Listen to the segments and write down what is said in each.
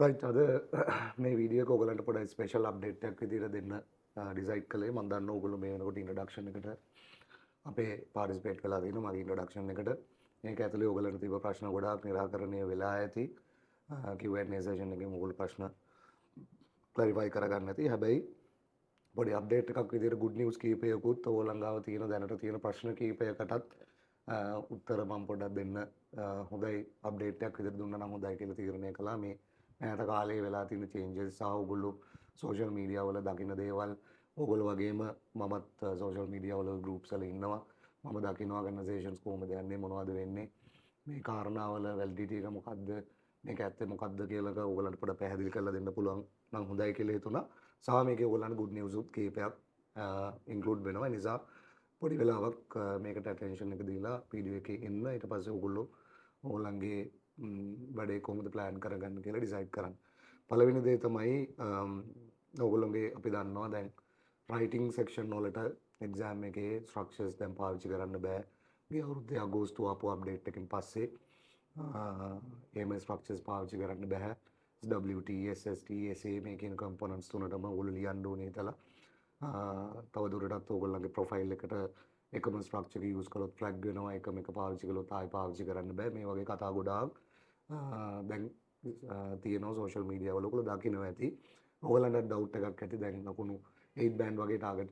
Right අද මේ video එක ඔයගලන්ට පොඩි ස්පෙෂල් අප්ඩේට් එකක් විදිහට දෙන්න ඩිසයිඩ් කළේ. මම දන්නවා ඔයගොල්ලෝ මේ වෙනකොට ඉන්ට්‍රොඩක්ෂන් එකට අපේ පාටිසිපේට් වෙලා තියෙනවා මගේ ඉන්ට්‍රොඩක්ෂන් එකට. මේක ඇතුලේ ඔයගලන්ට තිබ්බ ප්‍රශ්න ගොඩාක් निराකරණය වෙලා ඇති. Q&A සෙෂන් එකේ ඔයගොල්ලෝ ප්‍රශ්න ක්ලැරිෆයි කරගන්න ඇති. හැබැයි පොඩි අප්ඩේට් එකක් විදිහට ගුඩ් නිවුස් කීපයකුත් ඕගොල්ලන් ගාව තියෙන දැනට තියෙන ප්‍රශ්න කීපයකටත් උත්තර මම පොඩ්ඩක් දෙන්න හොඳයි අප්ඩේට් එකක් විදිහට දුන්නා නම් හොඳයි කියලා තීරණය කළා. මේ මෑත කාලේ වෙලා තියෙන චේන්ජස් සහ ඔයගොල්ලෝ සෝෂල් මීඩියා වල දකින්න දේවල් ඔයගොල්ලෝ වගේම මමත් සෝෂල් මීඩියා වල ගෲප්ස් වල ඉන්නවා. මම දකින්න කන්වර්සේෂන්ස් කොහොමද යන්නේ මොනවද වෙන්නේ මේ කාරණාවල වැලිඩිටි එක මොකද්ද මේක ඇත්තේ මොකද්ද කියලා ඔයගොල්ලන්ට පොඩ්ඩක් පැහැදිලි කරලා දෙන්න පුළුවන් නම් හොඳයි කියලා හිතුණා. සහ මේකේ ඔයගොල්ලන්ට ගුඩ් නිවුස් උත් කීපයක් ඉන්ක්ලූඩ් වෙනවා. ඒ නිසා පොඩි වෙලාවක් මේකට ඇටෙන්ෂන් එක දීලා වීඩියෝ එකේ ඉන්න. ඊට පස්සේ ඔයගොල්ලෝ ඔයගොල්ලන්ගේ වැඩේ කොහොමද ප්ලෑන් කරගන්න කියලා ඩිසයිඩ් කරන්න. පළවෙනි දේ තමයි ඔයගොල්ලෝගේ අපි දන්නවා දැන් රයිටිං සෙක්ෂන් වලට එක්සෑම් එකේ ස්ට්‍රක්චර්ස් දැන් පාවිච්චි කරන්න බෑ. ගිය අවුරුද්දේ අගෝස්තු ආපු අප්ඩේට් එකෙන් පස්සේ එහෙම ස්ට්‍රක්චර්ස් පාවිච්චි කරන්න බෑ. WT, SST, SA මේ කියන කම්පොනන්ට්ස් තුනටම ඔයගොල්ලෝ ලියන්න ඕනේ හිතලා තව දුරටත් ඔයගොල්ලන්ගේ ප්‍රොෆයිල් එකට එකම ස්ට්‍රක්චර් එක යූස් කළොත් ෆ්ලැග් වෙනවා. එකම එක පාවිච්චි කළොත් ආයෙ පාවිච්චි කරන්න බෑ. මේ වගේ කතා ගොඩාක් දැන් තියෙනවා සෝෂල් මීඩියා වල. ඔයගොල්ලෝ දකිනවා ඇති. ඔයගලන්ට ඩවුට් එකක් ඇති. දැන් ලකුණු 8 බෑන්ඩ් වගේ ටාගට්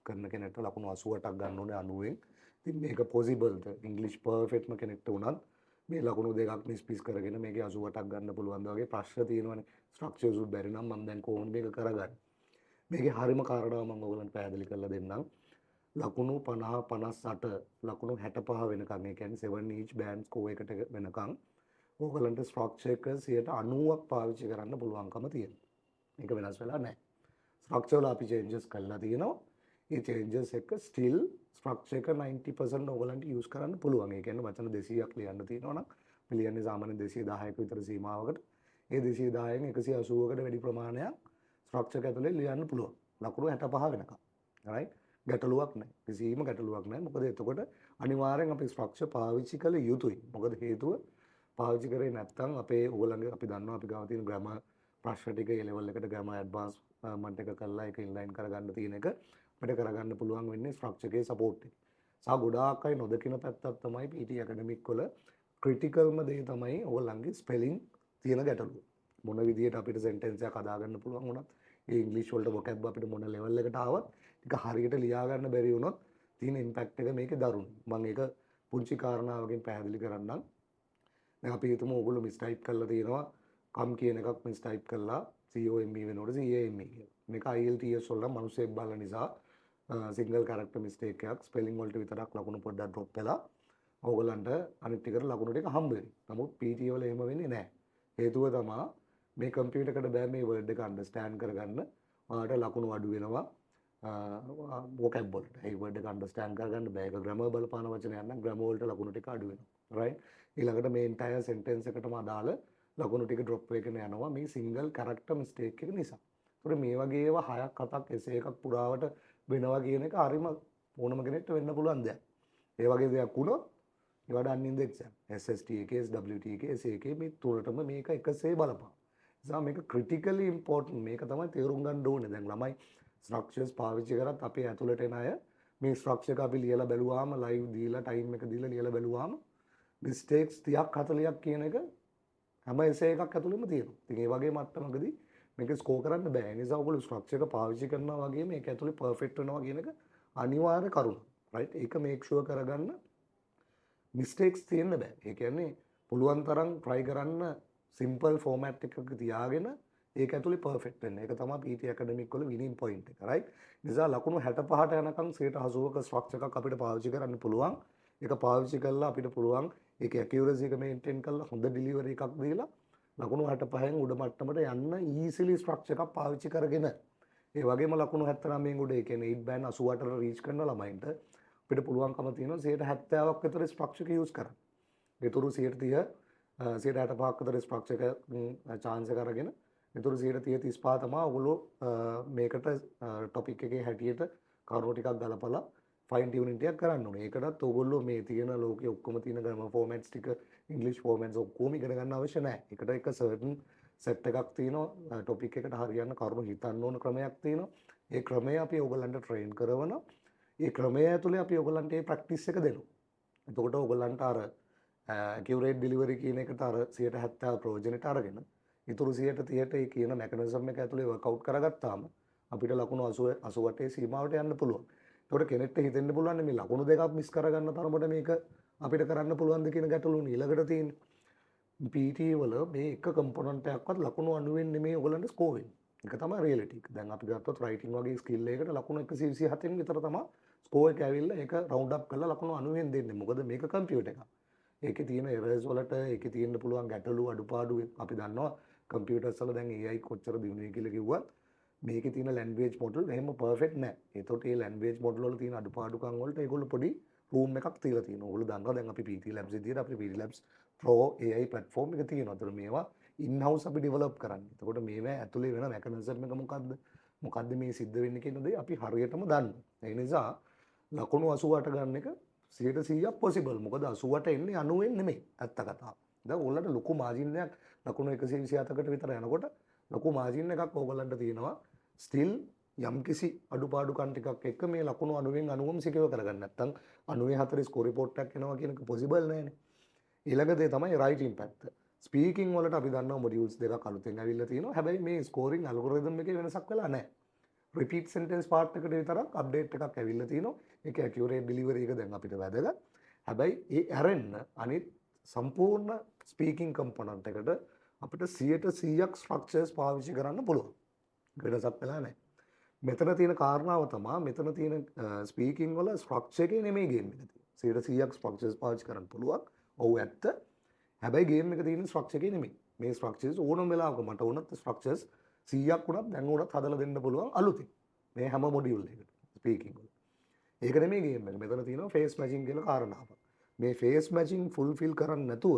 කරන කෙනෙක්ට ලකුණු 88ක් ගන්න ඕනේ 90න්. ඉතින් මේක පොසිබල්ද? ඉංග්‍රීසි පර්ෆෙක්ට්ම කෙනෙක්ට උනත් මේ ලකුණු දෙකක් මිස් කරගෙන මේකේ 88ක් ගන්න පුළුවන්ද වගේ ප්‍රශ්න තියෙනවානේ. ස්ට්‍රක්චර්ස් උත් බැරි නම් මම දැන් කොහොමද මේක කරගන්නේ? මේකේ හරිම කාරණාව මම ඔයගලන්ට පැහැදිලි කරලා දෙන්නම්. ලකුණු 50 58 ලකුණු 65 වෙනකන් ඒ කියන්නේ 7 each band score එකට වෙනකන් ඕගලන්ට ස්ට්‍රක්චර් එක 90ක් පාවිච්චි කරන්න පුළුවන්කම තියෙනවා. මේක වෙනස් වෙලා නැහැ. ස්ට්‍රක්චර් වල අපි චේන්ජස් කරලා තියෙනවා. ඒ චේන්ජස් එක ස්ටිල් ස්ට්‍රක්චර් එක 90% ඕගලන්ට යූස් කරන්න පුළුවන්. ඒ කියන්නේ වචන 200ක් ලියන්න තියෙනවා නම් අපි ලියන්නේ සාමාන්‍යයෙන් 210ක විතර සීමාවකට. ඒ 210න් 180කට වැඩි ප්‍රමාණයක් ස්ට්‍රක්චර් එක ඇතුලේ ලියන්න පුළුවන්. ලකුණු 65 වෙනකන්. right? ගැටලුවක් නැහැ. කිසිම ගැටලුවක් නැහැ. මොකද එතකොට අනිවාර්යෙන් අපි ස්ට්‍රක්චර් පාවිච්චි කළ යුතුයි. මොකද හේතුව පාවිච්චි කරේ නැත්නම් අපේ ඕගොල්ලන්ගේ අපි දන්නවා අපි ගාව තියෙන ග්‍රැමර් ප්‍රශ්න ටික ඒ ලෙවල් එකට ග්‍රැමර් ඇඩ්වාන්ස් මන්ට එක කරලා ඒක ඉන්ලයින් කරගන්න තියෙන එක අපිට කරගන්න පුළුවන් වෙන්නේ ස්ට්‍රක්චර් එකේ සපෝට් එක. සහ ගොඩාක් අය නොදකින පැත්තක් තමයි PT ඇකඩමික් වල ක්‍රිටිකල්ම දේ තමයි ඕගොල්ලන්ගේ ස්පෙලිං තියෙන ගැටලුව. මොන විදියට අපිට සෙන්ටෙන්ස් එකක් හදාගන්න පුළුවන් වුණත් ඒ ඉංග්‍රීසි වලට vocab අපිට මොන ලෙවල් එකට ආවත් ටික හරියට ලියා ගන්න බැරි වුණොත් තියෙන ඉම්පැක්ට් එක මේකේ දරුණු. මම ඒක පුංචි කාරණාවකින් පැහැදිලි කරන්නම්. දැන් අපි හිතමු ඕගොල්ලෝ මිස් ටයිප් කරලා තියෙනවා කම් කියන එකක් මිස් ටයිප් කරලා COME වෙනකොට CAME කියලා. මේක IELTS වල මිනිස්සෙක් බලන නිසා සිංගල් කැරක්ටර් මිස්ටේක් එකක් ස්පෙලිං වලට විතරක් ලකුණු පොඩ්ඩක් ඩ්‍රොප් වෙලා ඕගොල්ලන්ට අනිත් ටිකට ලකුණු ටික හම්බ වෙනවා. නමුත් PT වල එහෙම වෙන්නේ නැහැ. හේතුව තමයි මේ කම්පියුටර් එකට බෑ මේ වර්ඩ් එක අන්ඩර්ස්ටෑන්ඩ් කරගන්න. ඔයාලට ලකුණු අඩු වෙනවා vocab වලට. ඒ වර්ඩ් එක අන්ඩර්ස්ටෑන්ඩ් කරගන්න බෑ. ඒක ග්‍රැමර් බලපාන වචනයක් නම් ග්‍රැමර් වලට ලකුණු ටික අඩු වෙනවා. right? ඊළඟට මේ entire sentence එකටම අදාළ ලකුණු ටික drop වෙගෙන යනවා මේ single character mistake එක නිසා. ඒතකොට මේ වගේ ඒවා 6ක් 7ක් එසේ එකක් පුරාවට වෙනවා කියන එක හරිම ඕනම කෙනෙක්ට වෙන්න පුළුවන් දෙයක්. ඒ වගේ දෙයක් වුණොත් ඒවට අන්නින්ද එක්සෑම් SST එකේ WT එකේ SA එකේ මේ තුනටම මේක එකසේ බලපාන. නිසා මේක critically important. මේක තමයි තේරුම් ගන්න ඕනේ. දැන් ළමයි ස්ට්‍රක්චර්ස් පාවිච්චි කරත් අපේ ඇතුළට එන අය මේ ස්ට්‍රක්චර් එක අපි ලියලා බැලුවාම ලයිව් දීලා ටයිම් එක දීලා ලියලා බැලුවාම මිස්ටේක්ස් 30ක් 40ක් කියන එක හැම එසේ එකක් ඇතුළෙම තියෙනවා. ඉතින් ඒ වගේ මට්ටමකදී මේක ස්කෝර් කරන්න බෑ. ඒ නිසා ඔයගොල්ලෝ ස්ට්‍රක්චර් එක පාවිච්චි කරනවා වගේම මේක ඇතුළේ පර්ෆෙක්ට් වෙනවා කියන එක අනිවාර්ය කරුණක්. right? ඒක මේක් ෂුවර් කරගන්න මිස්ටේක්ස් තියෙන්න බෑ. ඒ කියන්නේ පුළුවන් තරම් try කරන්න simple format එකක තියාගෙන ඒක ඇතුලේ පර්ෆෙක්ට් වෙන්න. ඒක තමයි PT ඇකඩමික් වල winning point එක. right? නිසා ලකුණු 65ට යනකම් 80%ක ස්ට්‍රක්චර් එකක් අපිට පාවිච්චි කරන්න පුළුවන්. ඒක පාවිච්චි කරලා අපිට පුළුවන් ඒක accuracy එක maintain කරලා හොඳ delivery එකක් දීලා ලකුණු 65න් උඩ මට්ටමට යන්න easily ස්ට්‍රක්චර් එකක් පාවිච්චි කරගෙන ඒ වගේම ලකුණු 79න් උඩ ඒ කියන්නේ 8 බෑන්ඩ් 88ට රීච් කරන ළමයින්ට අපිට පුළුවන්කම තියෙනවා 70ක් විතර ස්ට්‍රක්චර් එක යූස් කරන්න. ඒතුරු 130 165ක් විතර ස්ට්‍රක්චර් එක chance එක අරගෙන ඒතුරු 130 35 තමයි ඔයගොල්ලෝ මේකට ටොපික් එකේ හැටියට කරුණු ටිකක් ගලපලා ෆයින් ටියුනින් ටිකක් කරන්න ඕනේ. ඒකටත් ඔයගොල්ලෝ මේ තියෙන ලෝකයේ ඔක්කොම තියෙන ග්‍රැමර් ෆෝමැට්ස් ටික ඉංග්‍රීසි ෆෝමැට්ස් ඔක්කොම ඉගෙන ගන්න අවශ්‍ය නැහැ. ඒකට එක සර්ටන් සෙට් එකක් තියෙනවා ටොපික් එකට හරියන්න කරුණු හිතන්න ඕන ක්‍රමයක් තියෙනවා ඒ ක්‍රමය අපි ඔයගලන්ට ට්‍රේන් කරනවා ඒ ක්‍රමය ඇතුලේ අපි ඔයගලන්ට මේ ප්‍රැක්ටිස් එක දෙනවා එතකොට ඔයගලන්ට අර ඇකියුරේට් ඩෙලිවරි කියන එකට අර 70% ප්‍රයෝජනෙට අරගෙන ඉතුරු 130ට ඒ කියන මෙකනිසම් එක ඇතුලේ වර්කවුට් කරගත්තාම අපිට ලකුණු 80 88 සීමාවට යන්න පුළුවන්. ඒකට කෙනෙක්ට හිතෙන්න පුළුවන් මේ ලකුණු දෙකක් මිස් කරගන්න තරමට මේක අපිට කරන්න පුළුවන්ද කියන ගැටලුව ඊළඟට තියෙන්නේ. PT වල මේ එක කම්පොනන්ට් එකක්වත් ලකුණු 90න් නෙමෙයි ඔයගලන්ට ස්කෝර් වෙන්නේ. ඒක තමයි රියැලිටි එක. දැන් අපි ගත්තොත් රයිටින් වගේ ස්කිල් එකකට ලකුණු 127න් විතර තමයි ස්කෝර් එක ඇවිල්ලා ඒක රවුන්ඩ් අප් කරලා ලකුණු 90න් දෙන්නේ. මොකද මේක කම්පියුටර් එකක්. ඒකේ තියෙන එරර්ස් වලට ඒකේ තියෙන්න පුළුවන් ගැටලු අඩුපාඩු අපි දන්නවා කම්පියුටර්ස් වල දැන් AI කොච්චර දිනුනේ කියලා කිව්වත් මේකේ තියෙන ලැන්ග්වේජ් මොඩල් එහෙම පර්ෆෙක්ට් නැහැ. ඒතකොට මේ ලැන්ග්වේජ් මොඩල් වල තියෙන අඩුපාඩුකම් වලට ඒගොල්ලෝ පොඩි රූම් එකක් තියලා තියෙනවා. ඔයගොල්ලෝ දන්නවා දැන් අපි PT Labs විදියට අපි PT Labs Pro AI platform එක තියෙනවා. ඒතර මේවා in house අපි develop කරන්නේ. එතකොට මේවා ඇතුලේ වෙන mechanism එක මොකද්ද? මොකද්ද මේ සිද්ධ වෙන්නේ කියන දේ අපි හරියටම දන්නවා. ඒ නිසා ලකුණු 88 ගන්න එක 100% possible. මොකද 88 එන්නේ 90න් නෙමෙයි. ඇත්ත කතාව. දැන් ඕගොල්ලන්ට ලොකු මාජින් එකක් ලකුණු 127කට විතර යනකොට ලොකු මාජින් එකක් ඕගොල්ලන්ට තියෙනවා. ස්ටිල් යම්කිසි අඩුපාඩුකම් ටිකක් එක්ක මේ ලකුණු 90න් 90ම සිකව කරගන්න. නැත්තම් 94 ස්කෝර් රිපෝට් එකක් එනවා කියන එක possible නෑනේ. ඊළඟ දේ තමයි රයිටින් පැත්ත. ස්පීකින් වලට අපි දන්නවා මොඩියුල්ස් දෙකක් අලුතෙන් ඇවිල්ලා තියෙනවා. හැබැයි මේ ස්කෝරින් ඇල්ගොරිතම් එකේ වෙනසක් වෙලා නැහැ. රිපීට් සෙන්ටෙන්ස් පාර්ට් එකට විතරක් අප්ඩේට් එකක් ඇවිල්ලා තියෙනවා. ඒක ඇකියුරේට් ඩෙලිවරි එක දැන් අපිට වැදගත්. හැබැයි ඒ ඇරෙන්න අනිත් සම්පූර්ණ ස්පීකින් කම්පොනන්ට් එකට අපිට 100% ස්ට්‍රක්චර්ස් පාවිච්චි කරන්න පුළුවන්. වෙනසක් වෙලා නැහැ. මෙතන තියෙන කාරණාව තමයි මෙතන තියෙන ස්පීකින් වල ස්ට්‍රක්චර් එකේ නෙමෙයි ගේම් එක තියෙන්නේ. 100% ස්ට්‍රක්චර්ස් පාවිච්චි කරන්න පුළුවන්. ඔව් ඇත්ත. හැබැයි ගේම් එක තියෙන ස්ට්‍රක්චර් එකේ නෙමෙයි. මේ ස්ට්‍රක්චර්ස් ඕනම වෙලාවක මට වුණත් ස්ට්‍රක්චර්ස් 100ක් වුණත් දැන් වුණත් හදලා දෙන්න පුළුවන් අලුතින්. මේ හැම මොඩියුල් එකකට ස්පීකින් වල. ඒක නෙමෙයි ගේම් එක. මෙතන තියෙනවා ෆේස් මැචින් කියලා කාරණාවක්. මේ ෆේස් මැචින් ෆුල්ෆිල් කරන්න නැතුව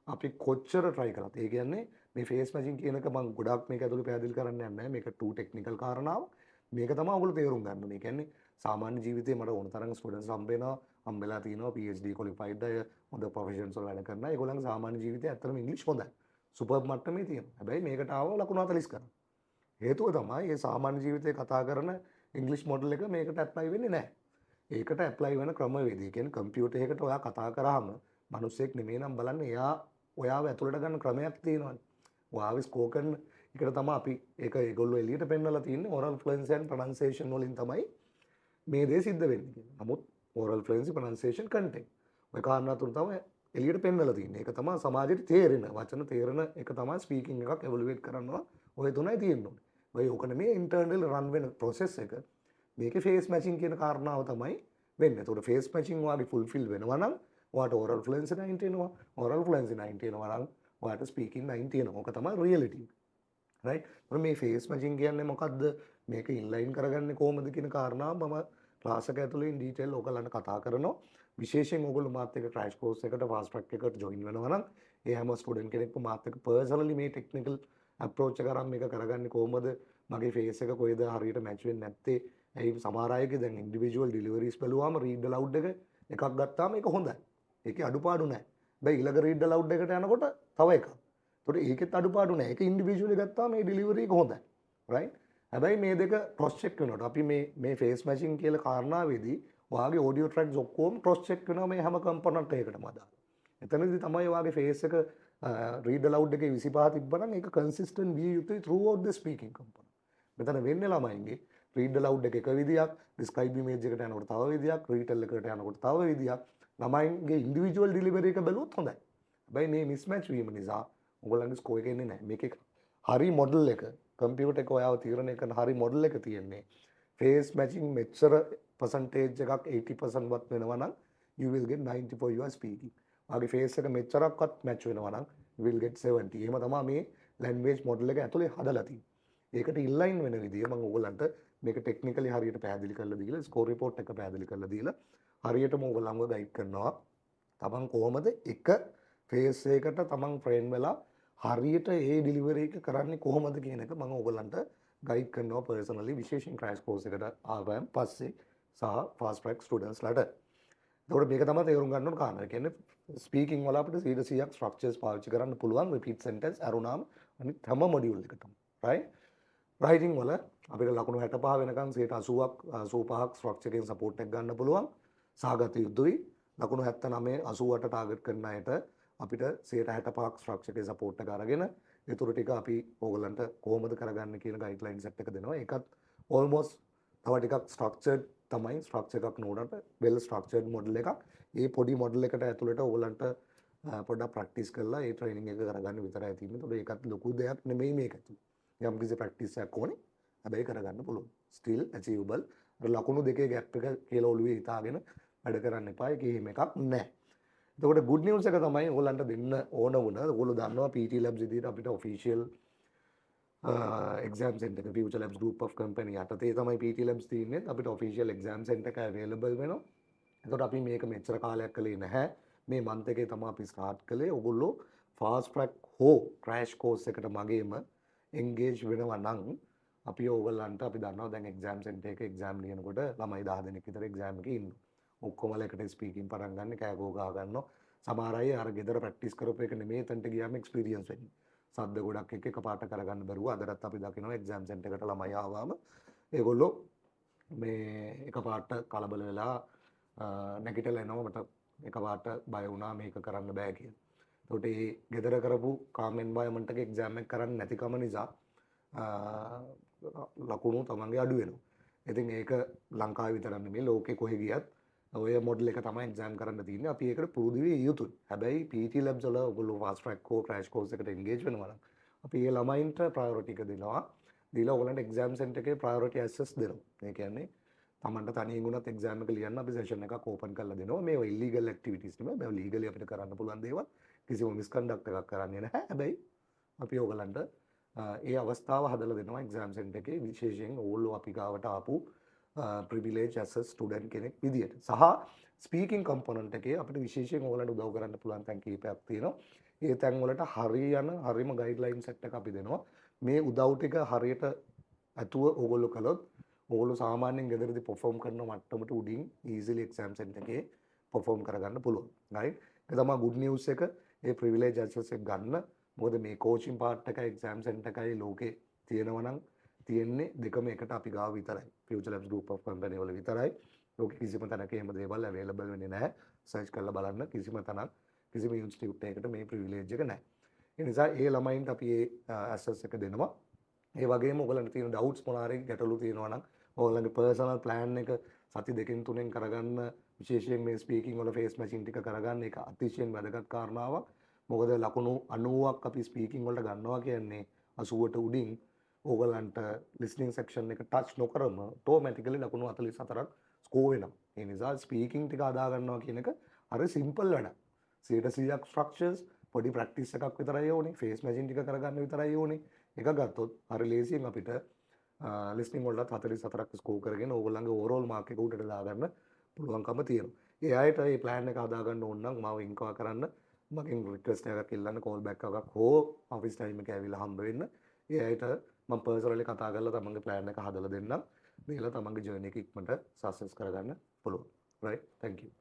අපි කොච්චර try කරත් ඒ කියන්නේ මේ ෆේස් මැචින් කියන එක මම ගොඩක් මේක ඇතුළේ පැහැදිලි කරන්න යන්නේ නැහැ. මේක too technical කාරණාව. මේක තමයි ඔයගොල්ලෝ තේරුම් ගන්න ඕනේ. ඒ කියන්නේ සාමාන්‍ය ජීවිතේ මට ඕන තරම් ස්ටුඩන්ට්ස් හම්බෙලා තිනවා PhD qualified අය හොඳ ප්‍රොෆෙෂන්ස් වල වැඩ කරන අය. ඒගොල්ලන්ගේ සාමාන්‍ය ජීවිතේ ඇත්තටම ඉංග්‍රීසි හොඳයි. සුපර් මට්ටමේ තියෙනවා. හැබැයි මේකට ආව ලකුණු 40 කරා. හේතුව තමයි මේ සාමාන්‍ය ජීවිතේ කතා කරන ඉංග්‍රීසි මොඩල් එක මේකට ඇප්ලයි වෙන්නේ නැහැ. ඒකට ඇප්ලයි වෙන ක්‍රමවේදය. ඒ කියන්නේ කම්පියුටර් එකකට ඔයා කතා කරාම මිනිස්සෙක් නෙමෙයි නම් බලන්න එයා ඔයාව ඇතුළට ගන්න ක්‍රමයක් තියෙනවානේ. ඔයාව ස්කෝර් කරන එකට තමයි අපි ඒක ඒගොල්ලෝ එළියට පෙන්නලා තියෙන්නේ oral fluency and pronunciation වලින් තමයි මේ දේ සිද්ධ වෙන්නේ කියලා. නමුත් oral fluency pronunciation content ඔය කාරණා තුන තමයි එළියට පෙන්නලා තියෙන්නේ. ඒක තමයි සමාජයට තේරෙන වචන තේරෙන එක තමයි ස්පීකින් එකක් එවලුවේට් කරනවා. ඔය තුනයි තියෙන්නේ. ඔය ඕක නෙමෙයි ඉන්ටර්නල් රන් වෙන process එක. මේකේ ෆේස් මැචින් කියන කාරණාව තමයි වෙන්නේ. ඒතකොට ෆේස් මැචින් වාගේ ෆුල්ෆිල් වෙනවා නම් ඔයාට oral fluency 90 එනවා. oral fluency 90 එනවා නම් ඔයාට ස්පීකින් 90 එනවා. ඕක තමයි රියැලිටි. රයිට්. මේ ෆේස් මැචින් කියන්නේ මොකද්ද? මේක ඉන්ලයින් කරගන්නේ කොහොමද කියන කාරණාව මම ක්ලාස් එක ඇතුළේ ඉන් ඩීටේල් ඔයගලන්ට කතා කරනවා. විශේෂයෙන් ඔයගොල්ලෝ මාත් එක්ක ක්‍රෑෂ් කෝස් එකට ෆාස්ට් ට්‍රැක් එකට ජොයින් වෙනවා නම් ඒ හැම ස්ටුඩන්ට් කෙනෙක්ම මාත් එක්ක පර්සනලි මේ ටෙක්නිකල් අප්‍රෝච් එක අරන් මේක කරගන්නේ කොහොමද? මගේ ෆේස් එක කොහෙද හරියට මැච් වෙන්නේ නැත්තේ? ඇයි සමහර අයගේ දැන් ඉන්ඩිවිජුවල් ඩෙලිවරිස් බලුවාම රීඩ් ලවුඩ් එක එකක් ගත්තාම ඒක හොඳයි. ඒකේ අඩුපාඩු නැහැ. හැබැයි ඊළඟ රීඩ් ලවුඩ් එකට යනකොට තව එකක්. ඒතකොට ඒකෙත් අඩුපාඩු නැහැ. ඒක ඉන්ඩිවිජුවලි ගත්තාම මේ ඩෙලිවරි එක හොඳයි. රයිට්? හැබැයි මේ දෙක ක්‍රොස් චෙක් වෙනකොට අපි මේ ෆේස් මැචින් කියලා කාරණාවේදී ඔයාගේ ඔඩියෝ ට්‍රැක්ස් ඔක්කොම ක්‍රොස් චෙක් වෙනවා මේ හැම කම්පොනන්ට් එකකටම අදාළ. එතනදී තමයි ඔයාගේ ෆේස් එක රීඩ් ලවුඩ් එකේ 25 තිබ්බනම් ඒක කන්සිස්ටන්ට් විය යුතුයි throughout the speaking component. මෙතන වෙන්නේ ළමයින්ගේ රීඩ් ලවුඩ් එක විදියක්, ඩිස්ක්‍රයිබ් ඉමේජ් එකට යනකොට තව විදියක්, රීටෙල් එකට යනකොට තව විදියක්. ළමයින්ගේ ඉන්ඩිවිජුවල් ඩෙලිවරි එක බැලුවොත් හොඳයි. හැබැයි මේ මිස්මැච් වීම නිසා ඔයගොල්ලන්ගේ ස්කෝර් එක එන්නේ නැහැ. මේකේ හරි මොඩල් එක කම්පියුටර් එක ඔයාව තීරණය කරන හරි මොඩල් එක තියෙන්නේ ෆේස් මැචින් මෙච්චර percentage එකක් 80% වත් වෙනවා නම් you will get 90 for your speaking. ආගේ face එක මෙච්චරක්වත් මැච් වෙනවා නම් you will get 70. එහෙම තමයි මේ ලැන්ග්වේජ් මොඩල් එක ඇතුලේ හදලා තියෙන්නේ. ඒකට ඉන්ලයින් වෙන විදිය මම ඕගොල්ලන්ට මේක ටෙක්නිකලි හරියට පැහැදිලි කරලා දීලා ස්කෝර් රිපෝට් එක පැහැදිලි කරලා දීලා හරියටම ඕගොල්ලන්ව ගයිඩ් කරනවා. තමන් කොහොමද එක ෆේස් එකකට තමන් ෆ්‍රේම් වෙලා හරියට ඒ ඩෙලිවරි එක කරන්නේ කොහොමද කියන එක මම ඕගොල්ලන්ට ගයිඩ් කරනවා පර්සනලි විශේෂයෙන් ක්‍රෑෂ් කෝස් එකට ආවම පස්සේ සහ ෆාස්ට් ට්‍රැක් ස්ටුඩන්ට්ස්ලාට. ඒකට මේක තමයි තේරුම් ගන්න ඕන කාරණා. ඒ කියන්නේ ස්පීකින් වල අපිට 100% ස්ට්‍රක්චර්ස් පාවිච්චි කරන්න පුළුවන් රිපීට් සෙන්ටෙන්ස් අරුණාම අනිත් හැම මොඩියුල් එකටම right රයිටිං වල අපිට ලකුණු 65 වෙනකන් 80ක් 85ක් ස්ට්‍රක්චර් එකෙන් සපෝට් එක ගන්න පුළුවන් සාගත යුතුයි ලකුණු 79 88 ටාගට් කරන අයට අපිට 65ක් ස්ට්‍රක්චර් එකේ සපෝට් එක අරගෙන ඒතර ටික අපි ඕගලන්ට කොහොමද කරගන්න කියන ගයිඩ්ලයින් සෙට් එක දෙනවා ඒකත් ඕල්මෝස්ට් තව ටිකක් ස්ට්‍රක්චර්ඩ් තමයි ස්ට්‍රක්චර් එකක් නෝනට වෙල් ස්ට්‍රක්චර්ඩ් මොඩල් එකක් ඒ පොඩි මොඩල් එකට ඇතුළට ඕගලන්ට පොඩ්ඩක් ප්‍රැක්ටිස් කරලා ඒ ට්‍රේනින් එක කරගන්න විතරයි තියෙන්නේ. ඒතකොට ඒකත් ලොකු දෙයක් නෙමෙයි මේක ඇතුළේ. යම් කිසි ප්‍රැක්ටිස් එකක් ඕනේ. හැබැයි කරගන්න පුළුවන්. still achievable. අර ලකුණු දෙකේ ગેප් එක කියලා ඔළුවේ හිතාගෙන වැඩ කරන්න එපා. ඒකේ එහෙම එකක් නැහැ. එතකොට good news එක තමයි ඕගොල්ලන්ට දෙන්න ඕන වුණා. ඕගොල්ලෝ දන්නවා PT Labs විදිහට අපිට official exam center එක Future Labs group of company යටතේ තමයි PT Labs තියෙන්නේ. අපිට official exam center එක available වෙනවා. එතකොට අපි මේක මෙච්චර කාලයක් කළේ නැහැ. මේ month එකේ තමයි අපි start කළේ. ඕගොල්ලෝ fast track හෝ crash course එකට මගේම engage වෙනවා නම් අපි ඕගොල්ලන්ට අපි දන්නවා දැන් exam center එකේ exam ලියනකොට ළමයි 10 දෙනෙක් විතර exam එකේ ඉන්නවා. ඔක්කොමලා එකට ස්පීකින් පටන් ගන්න කෑගෝ ගහ ගන්නවා. සමහර අය අර ගෙදර ප්‍රැක්ටිස් කරපු එක නෙමෙයි එතනට ගියාම එක්ස්පීරියන්ස් වෙන්නේ. සද්ද ගොඩක් එක්ක එකපාරට කරගන්න බැරුව අදටත් අපි දකිනවා එක්සෑම් සෙන්ටර් එකට ළමයි ආවම ඒගොල්ලෝ මේ එකපාරට කලබල වෙලා නැගිටලා එනවා මට එකපාරට බය වුණා මේක කරන්න බෑ කියලා. ඒකට ඒ ගෙදර කරපු කාම් එන්වයරන්මන්ට් එකේ එක්සෑම් එක කරන්න නැතිකම නිසා ලකුණු තමන්ගේ අඩු වෙනවා. ඉතින් ඒක ලංකාවේ විතරක් නෙමෙයි ලෝකේ කොහෙ ගියත් ඔය මොඩල් එක තමයි එක්සෑම් කරන්න තියෙන්නේ. අපි ඒකට පුරුදු වෙ යුතුයි. හැබැයි PT Labs වල ඔයගොල්ලෝ fast track හෝ crash course එකට engage වෙනවා නම් අපි ඒ ළමයින්ට priority එක දෙනවා. දීලා ඔයගොල්ලන්ට exam center එකේ priority access දෙනවා. ඒ කියන්නේ තමන්ට තනියෙන් වුණත් exam එක ලියන්න අපි session එකක් open කරලා දෙනවා. මේවා illegal activities නෙමෙයි. මේවා legally අපිට කරන්න පුළුවන් දේවල්. කිසිම misconduct එකක් කරන්නේ නැහැ. හැබැයි අපි ඔයගොල්ලන්ට ඒ අවස්ථාව හදලා දෙනවා exam center එකේ විශේෂයෙන් ඕගොල්ලෝ අපි ගාවට ආපු privilege as a student කෙනෙක් විදියට. සහ ස්පීකින් කම්පොනන්ට් එකේ අපිට විශේෂයෙන් ඕගොල්ලන්ට උදව් කරන්න පුළුවන් තැන් කීපයක් තියෙනවා. ඒ තැන් වලට හරිම ගයිඩ්ලයින් සෙට් එකක් අපි දෙනවා. මේ උදව් ටික හරියට ඇතුව ඕගොල්ලෝ කළොත් ඕගොල්ලෝ සාමාන්‍යයෙන් ගෙදරදී perform කරන මට්ටමට උඩින් easily exam center එකේ perform කරගන්න පුළුවන්. right? ඒක තමයි good news එක. ඒ privilege access එක ගන්න. මොකද මේ coaching part එකයි exam center එකයි ලෝකේ තියෙනවා නම් තියෙන්නේ දෙකම එකට අපි ගාව විතරයි. Future Labs group of company වල විතරයි. ලෝකෙ කිසිම තැනක එහෙම දේවල් available වෙන්නේ නැහැ. search කරලා බලන්න කිසිම තැනක් කිසිම institute එකකට මේ privilege එක නැහැ. ඒ නිසා ඒ ළමයින්ට අපි ඒ access එක දෙනවා. ඒ වගේම ඔයගලන්ට තියෙන doubts මොනාරි ගැටලු තියෙනවා නම් ඔයගලගේ personal plan එක සති දෙකකින් තුනෙන් කරගන්න විශේෂයෙන් මේ speaking වල face matching ටික කරගන්න එක අතිශයින් වැදගත් කාරණාවක්. මොකද ලකුණු 90ක් අපි speaking වලට ගන්නවා කියන්නේ 80ට උඩින් ඕගලන්ට listening section එක touch නොකරම automatically ලකුණු 44ක් score වෙනවා. ඒ නිසා speaking ටික අදා ගන්නවා කියන එක හරි simple වැඩක්. 100%ක් structures පොඩි practice එකක් විතරයි ඕනේ. face matching ටික කරගන්න විතරයි ඕනේ. එක ගත්තොත් හරි ලේසියෙන් අපිට listening වලට 44ක් score කරගෙන ඕගොල්ලන්ගේ overall mark එක උඩට දාගන්න පුළුවන්කම තියෙනවා. ඒ අයට මේ plan එක හදා ගන්න ඕන නම් මාව inquire කරන්න. මගෙන් request එකක් ඉල්ලන්න call back එකක් හෝ office time එක ඇවිල්ලා හම්බ වෙන්න. ඒ අයට මම personally කතා කරලා තමන්ගේ plan එක හදලා දෙන්නම්. දීලා තමන්ගේ journey එක ඉක්මනට success කරගන්න පුළුවන්. right? Thank you.